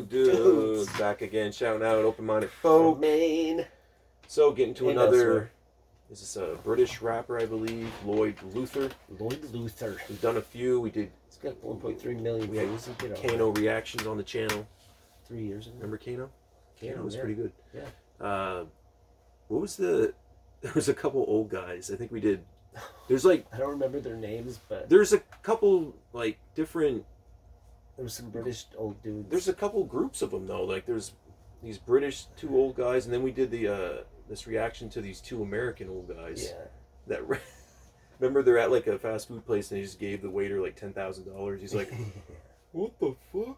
Dude, back again, shouting out open-minded folk. Maine. So, getting to And another. elsewhere. This is a British rapper, I believe, Lloyd Luther. Lloyd Luther. We've done a few. We did. It's got 1.3 million We had views. Kano reactions on the channel. 3 years ago. Remember Kano? Kano was yeah. pretty good. Yeah. What was the? There was a couple old guys. I think we did. There's like. I don't remember their names, but There's a couple like different. there was some British old dudes. There's a couple groups of them though. Like there's these British two old guys, and then we did the this reaction to these two American old guys. Yeah. That remember they're at like a fast food place and he just gave the waiter like $10,000. He's like, "What the fuck?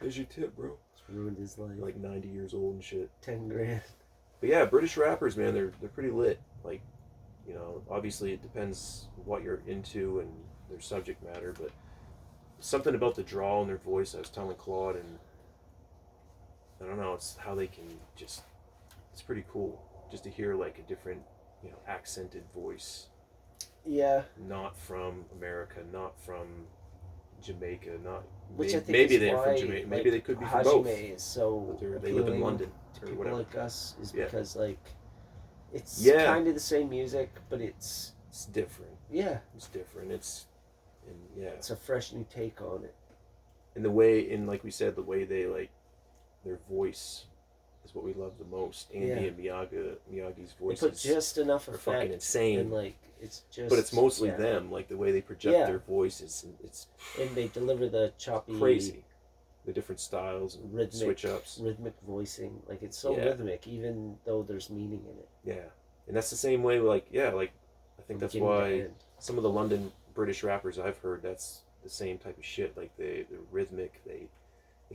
There's your tip, bro." It's ruined his life. Like 90 years old and shit. 10 grand. But yeah, British rappers, man, they're pretty lit. Like, you know, obviously it depends what you're into and their subject matter, but something about the drawl in their voice. I was telling Claude, and I don't know, it's how they can just. It's pretty cool just to hear like a different, you know, accented voice. Yeah. Not from America, not from Jamaica, not. Which I think maybe is they're why, from Jamaica. Maybe like, they could be from Hajime both. is so They live in London to or people whatever. like us is Yeah. because like it's Yeah. kind of the same music, but it's different. yeah. It's different. It's It's a fresh new take on it. And the way, and like we said, the way they like their voice is what we love the most. Andy and Miyagi's They voices put just enough are fucking effect insane. and like it's just. But it's mostly yeah. them, like the way they project their voices. It's And they deliver the choppy, crazy. The different styles and rhythmic switch ups. rhythmic voicing. Like it's so rhythmic, even though there's meaning in it. Yeah, and that's the same way. Like I think that's why some of the London British rappers I've heard, that's the same type of shit. Like they're rhythmic. They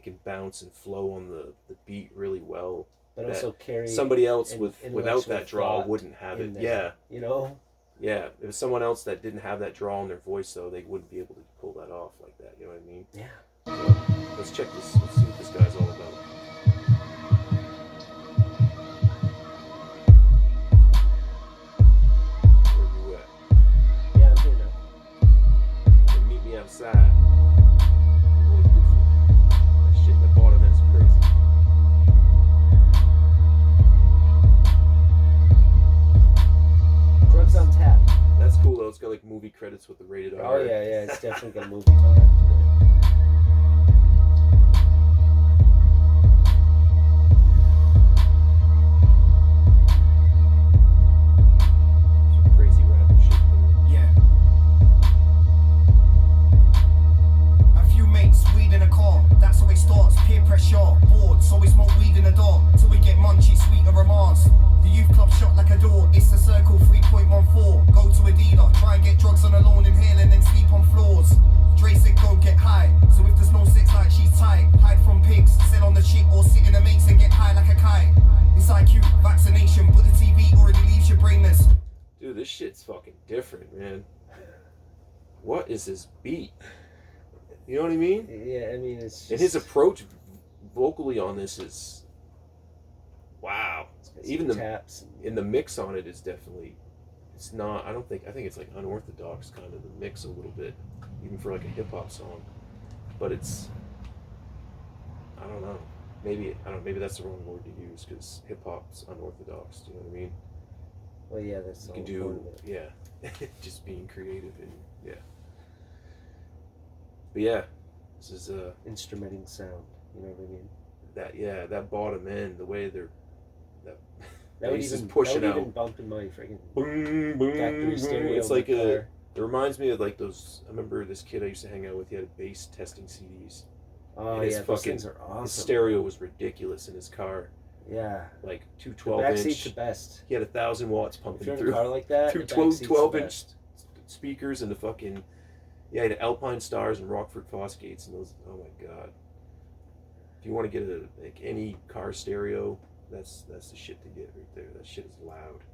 can bounce and flow on the beat really well. But also carry somebody else an without that draw thought wouldn't have it. there, Yeah, you know. Yeah, if it was someone else that didn't have that draw in their voice, though, they wouldn't be able to pull that off like that. You know what I mean? Yeah. So, let's check this. Let's see what this guy's all about. Where you at? Yeah, I'm here now. So meet me outside. Really goofy. That shit in the bottom is crazy. Drugs on tap. That's cool though. It's got like movie credits with the rated R. Oh yeah, yeah. It's definitely got a movie vibe to it. Some crazy rapping shit coming. Yeah. A few mates, weed in a car. That's how it starts. Peer pressure, bored, so we smoke weed in the dark till we get munchy, sweet and romance. The youth club shot like a door. It's the circle 3.14. Go to a dealer, try and get drugs on a loan, inhale and then sleep on floors. Dre said go get high. So if there's no sex like she's tight, hide from pigs, sit on the shit or sit in the mates and get high like a kite. It's IQ, vaccination, but the TV already leaves your brainless. Dude, this shit's fucking different, man. What is this beat? You know what I mean? Yeah, I mean it's. Just, And his approach vocally on this is, wow. Even the taps. In the mix on it is definitely. It's not. I think it's like unorthodox kind of the mix a little bit, even for like a hip hop song. But it's. I don't know. Maybe that's the wrong word to use because hip hop's unorthodox. Do you know what I mean? Well, yeah, that's You can do, just being creative and yeah. But yeah, this is instrumenting sound. You know what I mean? That bottom end, the way they're that would bass is even pushing that would out. even bump in my friggin' Boom, boom, factory boom. stereo. It's like car. It reminds me of like those. I remember this kid I used to hang out with. He had bass testing CDs. Oh and yeah, those things are awesome. His stereo was ridiculous in his car. Yeah. Like two The 12-inch. backseat's the best. He had 1,000 watts If pumping you're in through. a car like that, Through the backseat's 12-inch the best. speakers and the fucking. Yeah, he had Alpine Stars and Rockford Fosgates and those. Oh my god. If you want to get any car stereo, that's the shit to get right there. That shit is loud.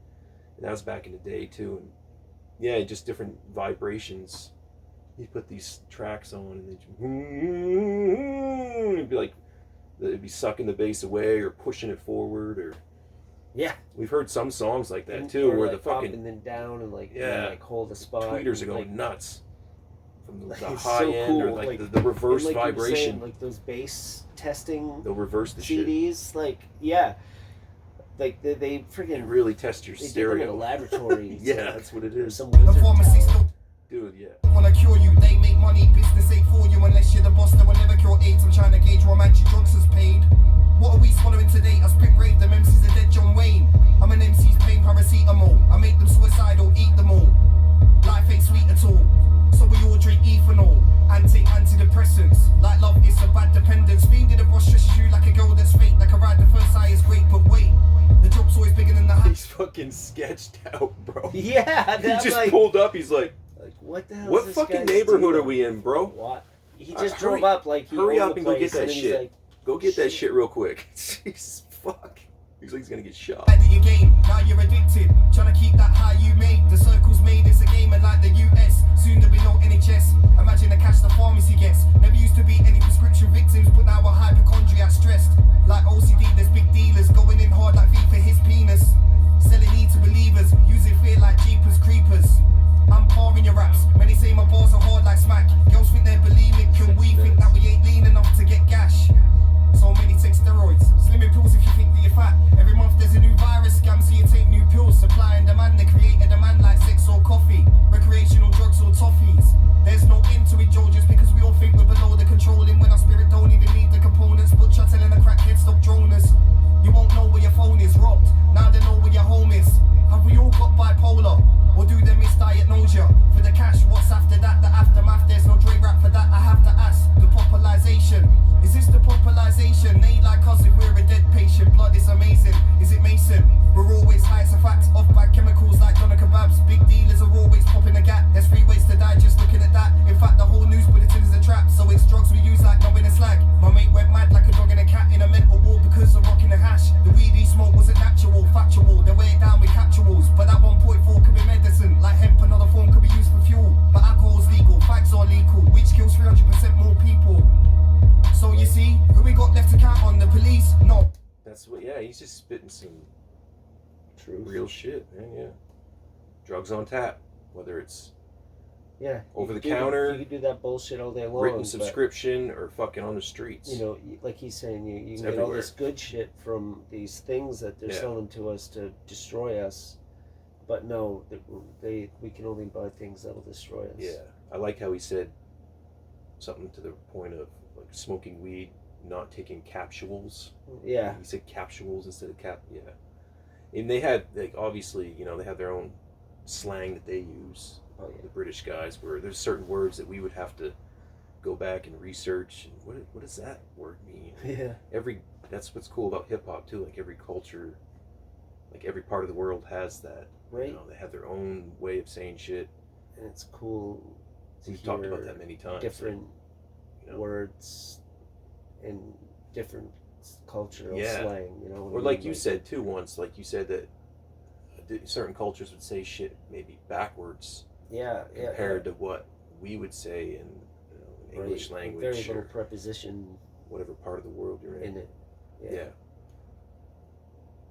And that was back in the day too. And yeah, just different vibrations. You put these tracks on and it'd be like It'd be sucking the bass away or pushing it forward, or Yeah. we've heard some songs like that too, or where like the fucking up and then down and like Yeah. and then, like hold a spot. tweeters are and, going like, nuts from the it's high so end or cool, like, like, the reverse and like you were vibration. saying, like those bass testing They'll reverse the shit. CDs, like yeah, like they They freaking really test your they did them in a stereo. laboratory. It's Yeah, like, that's what it or is. some The wizard pharmacy tower. still Dude, yeah. wanna cure you. They make money, business ain't for you unless you're the boss. They will never cure AIDS. I'm trying to gauge what Magic Johnson's paid. What are we swallowing today? I spit brave, them MCs are dead John Wayne. I'm an MC's pain paracetamol. I make them suicidal, eat them all. Life ain't sweet at all, so we all drink ethanol and take antidepressants. Like love, it's a bad dependence. Fiend in the boss stresses you like a girl that's fake. Like a ride, the first eye is great, but wait, the drop's always bigger than the hype. He's fucking sketched out, bro. Yeah, He that's just like, pulled up. He's like, what the hell? "What is this fucking guy's neighborhood deal? are we in, bro? What? He Uh, just hurry- drove up like he hurry owned up the and go get place, that and then he's shit. like, Go get that Shit. shit real quick." Jesus, fuck. He's like he's gonna get shot. At your game, now you're addicted. Trying to keep that high you made. The circle's made, it's a game, and like the US, soon there'll be no NHS. Imagine the cash the pharmacy gets. Never used to be any prescription victims, but now we're hypochondriac stressed. Like OCD, there's big dealers going in hard like V for his penis. Selling need to believers, using fear like Jeepers Creepers. I'm parring your raps. Many say my bars are hard like smack. Girls think they're bulimic, and we think that we ain't lean enough to get gash. So many take steroids, slimming pills if you think that you're fat. Every month there's a new virus scam, so you take new pills. Supply and demand, they create a demand like sex or coffee, recreational drugs or toffees. There's no end to it, Joe, just because we all think we're below the controlling. When our spirit don't even need the components, but you're telling a crackhead stop drone us. You won't know where your phone is robbed, now they know where your home is. Have we all got bipolar? Or do they misdiagnose ya? For the cash, what's after that? The aftermath, there's no Dre rap for that. I have to ask, the popularization. Is this the popularization? They like us if we're a dead patient. Blood is amazing, is it Mason? We're always high, it's a fact. Off bad chemicals like doner kebabs. Big dealers are always popping a gap. There's 3 ways to die, just looking at that. In fact, the whole news bulletin is a trap. So it's drugs we use like knowing a slag. My mate went mad like a dog and a cat in a mental war because of rocking the hash. The weed he smoked wasn't natural, factual. They weigh it down with capsules, but that 1.4 could be medicine. Like hemp, another form could be used for fuel. But alcohol's legal, fags are legal, which kills 300% more people. So you see, who we got left to count on? The police? No. That's what. Yeah, he's just spitting some truth. real shit, man. Yeah. Drugs on tap, whether it's Yeah. over you the could do- counter, You could do that bullshit all day long. written but, subscription, or fucking on the streets. you know, like he's saying, you It's can get all everywhere. this good shit from these things that they're Yeah. selling to us to destroy us. But no, we can only buy things that'll destroy us. Yeah, I like how he said something to the point of like smoking weed, not taking capsules. Yeah. He said capsules instead of cap. Yeah, and they had like obviously they have their own slang that they use. Oh yeah. The British guys, where there's certain words that we would have to go back and research. And what does that word mean? Yeah. That's what's cool about hip hop too. Like every culture, like every part of the world has that. Right. They have their own way of saying shit. And it's cool to We've hear talked about that many times. different like, words and different cultural Yeah. slang. You know. what Or I like mean? you said too once, like you said that certain cultures would say shit maybe backwards Yeah. Yeah. compared to what we would say in English right. language Very little or preposition whatever part of the world you're in. in it. Yeah.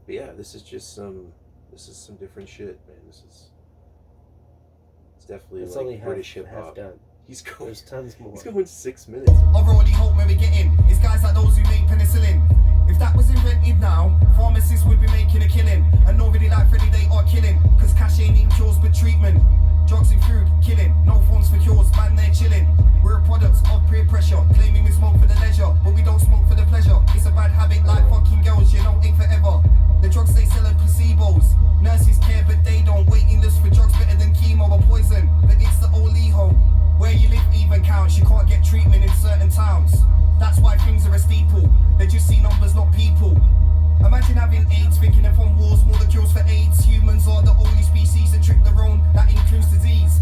But yeah, this is some different shit, man. It's definitely It's like only British half hip hop. done. He's going. There's tons more. He's going 6 minutes. Our only hope when we get in is guys like those who make penicillin. If that was invented now, pharmacists would be making a killing. And nobody like Freddy, they are killing. Cause cash ain't in cures but treatment. Drugs and food, killing. No funds for cures, man, they're chilling. We're products of peer pressure. Claiming we smoke for the leisure, but we don't smoke for the pleasure. It's a bad habit like fucking girls, ain't forever. The drugs they sell are placebos. Nurses care but they don't. Waiting list for drugs better than chemo or poison. But it's the old Leho. Where you live even counts, you can't get treatment in certain towns. That's why things are a steeple. They just see numbers, not people. Imagine having AIDS, thinking they're from wars, molecules for AIDS. Humans are the only species that trick their own, that includes disease.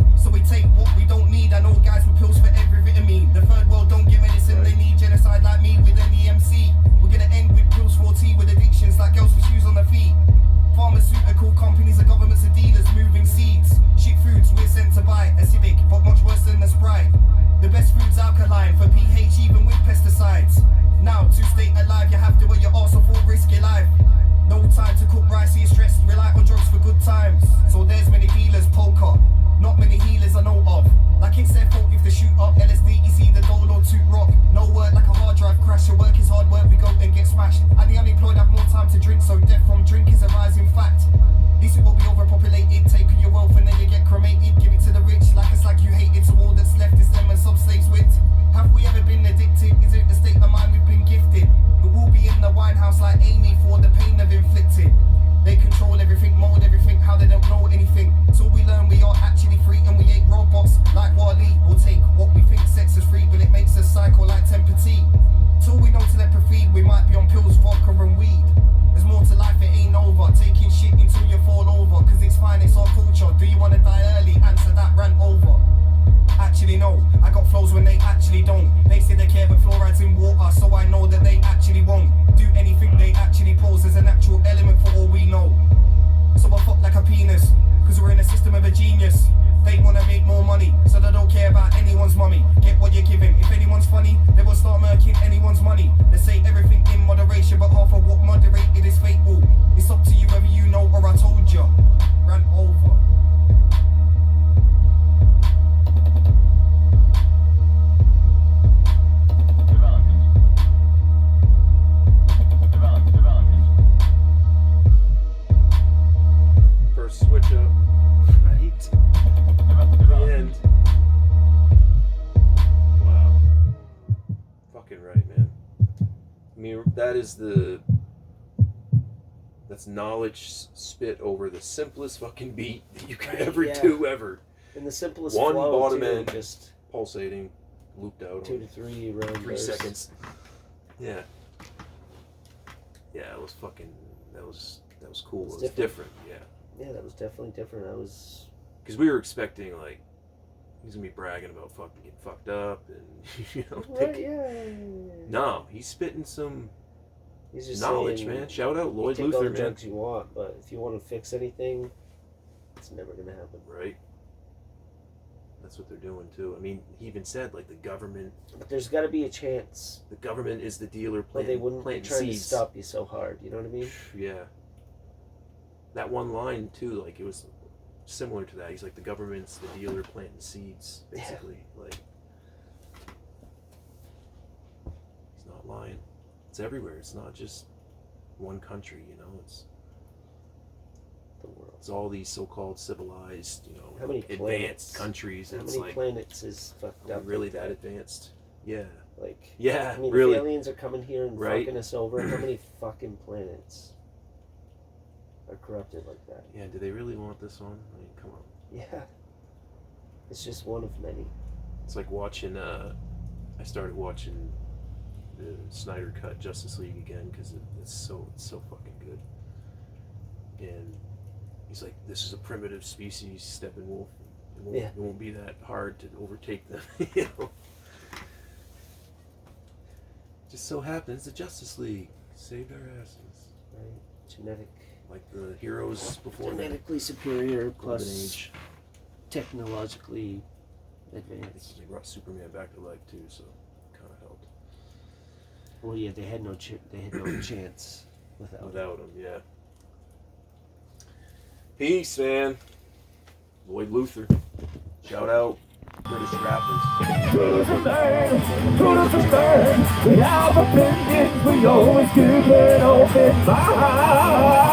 alive, you have to, or you're also full risk your life. No time to cook rice, you're stressed, rely on drugs for good times. So there's many dealers, poker, not many healers I know of. Like it's their fault if they shoot up LSD, you see the dole or toot rock. No work like a hard drive crash, your work is hard work, we go and get smashed. And the unemployed have more time to drink, so death from drink is a rising fact. At least it will be overpopulated, taking your wealth and then you get cremated. Give it to the rich like a slag you hated, so all that's left is them and some slaves with. Have we ever been addicted? Is it the state of mind we've been gifted? But we'll be in the White House like Amy for the pain they've inflicted. They control everything, mold everything, how they don't know anything. Till we learn we are actually free and we ain't robots like Wall-E. We'll take what we think sets us free, but it makes us cycle like telepathy. Till we know telepathy, we might be on pills, vodka and weed. There's more to life, it ain't over. Taking shit until you fall over, cause it's fine, it's our culture. Do you wanna die early? Answer that, rant over. Actually no, I got flows when they actually don't. They say they care but fluoride's in water, so I know that they actually won't do anything they actually pose as a natural element for all we know. So I fuck like a penis, cause we're in a system of a genius. They wanna make more money, so they don't care about anyone's mummy. Get what you're giving, if anyone's funny, they will start murking anyone's money. They say everything in moderation, but half of what moderated is fatal. It's up to you whether you know or I told you. Ran over. First switch up. Right? The end. Wow. Fucking right, man. I mean, that's knowledge spit over the simplest fucking beat that you could ever do ever. And the simplest One flow bottom too, end, just pulsating, looped out 2 to 3 round 3 bursts. seconds. Yeah. Yeah, it was fucking. That was cool. It's It was different. Yeah. Yeah, that was definitely different. I was. Because we were expecting like he's gonna be bragging about fucking getting fucked up and you know. Right, yeah. No, he's spitting some He's just knowledge, saying, man. Shout out Lloyd you take all Luther, the man. drugs you want, but if you want to fix anything, it's never gonna happen. Right. That's what they're doing too. I mean, he even said like the government. But there's got to be a chance. The government is the dealer Or planting. they wouldn't be planting trying seeds. to stop you so hard. You know what I mean? Yeah. That one line too, like it was similar to that. He's like the government's the dealer planting seeds, basically. Like he's not lying. It's everywhere. It's not just one country, you know. It's The world. it's all these so-called civilized, you know, How many advanced planets? countries. How And it's many like, planets is fucked are up? we really like that advanced? Yeah. Like, Yeah, I mean, really. if aliens are coming here and Right. fucking us over, how many fucking planets are corrupted like that? Yeah, do they really want this on? I mean, come on. Yeah. It's just one of many. It's like watching, I started watching the Snyder Cut Justice League again because it's so fucking good. And he's like, this is a primitive species, Steppenwolf. It won't be that hard to overtake them, you know. Just so happens the Justice League saved our asses. Right? Genetic. Like the heroes before them. Genetically superior Golden plus Age. technologically advanced. They brought Superman back to life too, so it kind of helped. Well, yeah, they had no chance without him, yeah. Peace, man. Lloyd Luther. Shout out British rappers. Good as a man, good as a man. We have opinions, we always keep it open mind.